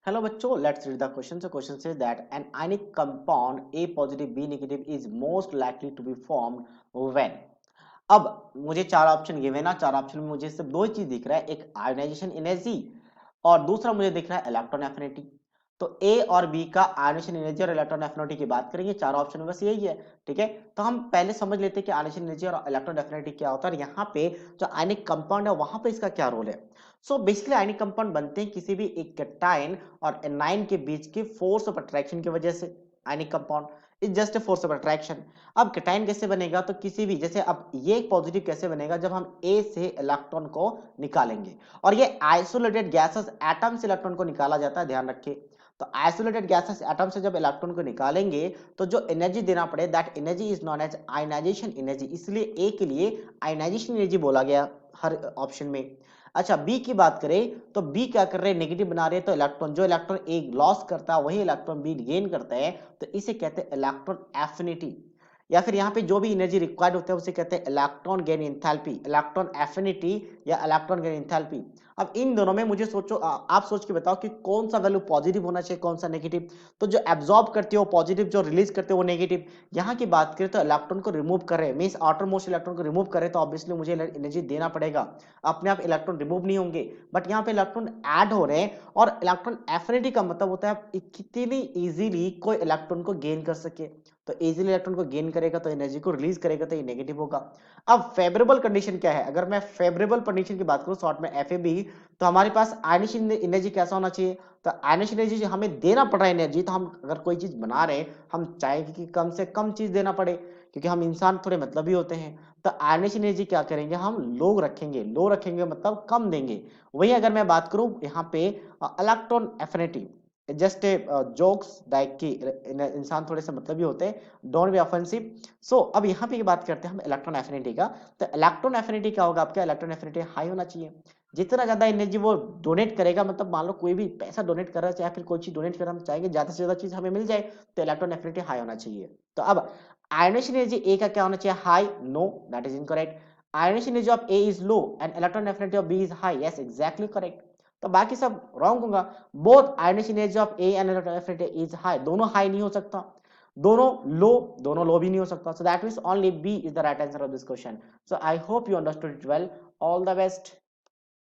Hello बच्चों, let's read the question. So question says that an ionic compound A positive B negative is most likely to be formed when. अब मुझे चार option given है ना, चार option में मुझे सिर्फ दो ही चीज दिख रहा है, एक आयोनाइजेशन एनर्जी और दूसरा मुझे दिख रहा है इलेक्ट्रॉन एफिनिटी। तो ए और बी का आयोनाइजेशन एनर्जी और इलेक्ट्रॉन एफिनिटी की बात करेंगे, चार ऑप्शन में बस यही है। ठीक है, तो हम पहले समझ लेते हैं कि आयोनाइजेशन एनर्जी और इलेक्ट्रॉन एफिनिटी क्या होता है और यहाँ पे जो आयनिक कंपाउंड है वहां पे इसका क्या रोल है। सो बेसिकली आयनिक कंपाउंड बनते हैं किसी भी एक कैटायन और एनायन के बीच की फोर्स ऑफ अट्रैक्शन की वजह से। Ionic compound is just a force of attraction. अब कैटायन कैसे बनेगा, तो किसी भी जैसे अब ये पॉजिटिव कैसे बनेगा जब हम ए से इलेक्ट्रॉन को निकालेंगे, और ये आइसोलेटेड गैसेस एटम से इलेक्ट्रॉन को निकाला जाता है, ध्यान रखिए। तो आइसोलेटेड गैसेस एटम से जब इलेक्ट्रॉन को निकालेंगे तो जो एनर्जी देना पड़े that energy is known as ionisation energy, इसलिए ए के लिए आयनाइजेशन एनर्जी बोला गया हर ऑप्शन में। अच्छा, बी की बात करें तो बी क्या कर रहे हैं, नेगेटिव बना रहे हैं, तो इलेक्ट्रॉन जो इलेक्ट्रॉन ए लॉस करता है वही इलेक्ट्रॉन बी गेन करता है, तो इसे कहते हैं इलेक्ट्रॉन एफिनिटी। या फिर यहाँ पे जो भी एनर्जी रिक्वायर्ड होता है उसे कहते हैं electron gain enthalpy, electron affinity या इलेक्ट्रॉन गेन एंथैल्पी। अब इन दोनों में मुझे सोचो, आप सोच के बताओ कि कौन सा वैल्यू पॉजिटिव होना चाहिए, कौन सा नेगेटिव। तो जो एब्जॉर्ब करते हो पॉजिटिव, जो रिलीज करते हो वो नेगेटिव। यहाँ की बात करें तो इलेक्ट्रॉन को रिमूव कर रहे हैं, मींस आउटर मोस्ट इलेक्ट्रॉन को रिमूव कर रहे हैं, तो ऑब्वियसली मुझे एनर्जी देना पड़ेगा। अपने आप इलेक्ट्रॉन रिमूव नहीं होंगे, बट यहाँ पे इलेक्ट्रॉन ऐड हो रहे हैं, और इलेक्ट्रॉन एफिनिटी का मतलब होता है कितनी इजीली कोई इलेक्ट्रॉन को गेन कर सके। तो इजीली इलेक्ट्रॉन को गेन करेगा तो एनर्जी को रिलीज करेगा, तो ये नेगेटिव होगा। अब फेवरेबल कंडीशन क्या है, अगर मैं फेवरेबल कंडीशन की बात करूं शॉर्ट में एफएबी, तो हमारे पास आयनिशन एनर्जी कैसा होना चाहिए। तो आयनिशन एनर्जी हमें देना पड़ रहा है एनर्जी, तो हम अगर कोई चीज बना रहे हैं हम चाहेंगे कि कम से कम चीज देना पड़े, क्योंकि हम इंसान थोड़े मतलबी होते हैं। तो आयनिशन एनर्जी क्या करेंगे, हम लो रखेंगे, लो रखेंगे मतलब कम देंगे। वही अगर मैं बात करूं यहाँ पे electron affinity, just a jokes like कि इंसान थोड़े से मतलब ही होते हैं, डोंट बी ऑफेंसिव। सो अब यहाँ पे बात करते हैं हम इलेक्ट्रॉन एफिनिटी का। तो इलेक्ट्रॉन एफिनिटी क्या होगा आपका, इलेक्ट्रॉन एफिनिटी हाई होना चाहिए। जितना ज्यादा एनर्जी वो डोनेट करेगा, मतलब मान लो कोई भी पैसा डोनेट कर रहा है चाहे फिर कोई चीज डोनेट कर रहा है, हम चाहेंगे ज्यादा से ज्यादा चीज हमें मिल जाए, तो इलेक्ट्रॉन एफिनिटी हाई होना चाहिए। तो अब आयनाइजेशन एनर्जी ए का क्या होना चाहिए, high. No, that is incorrect. Ionisation energy of A is low and electron affinity of B is high, yes exactly correct. तो बाकी सब रॉन्ग होगा। Both ionisation energy of A and electron affinity is high, दोनों high नहीं हो सकता, दोनों लो, दोनों लो भी नहीं हो सकता। So that means only B is the right answer of this question. So I hope you understood it well. All the best.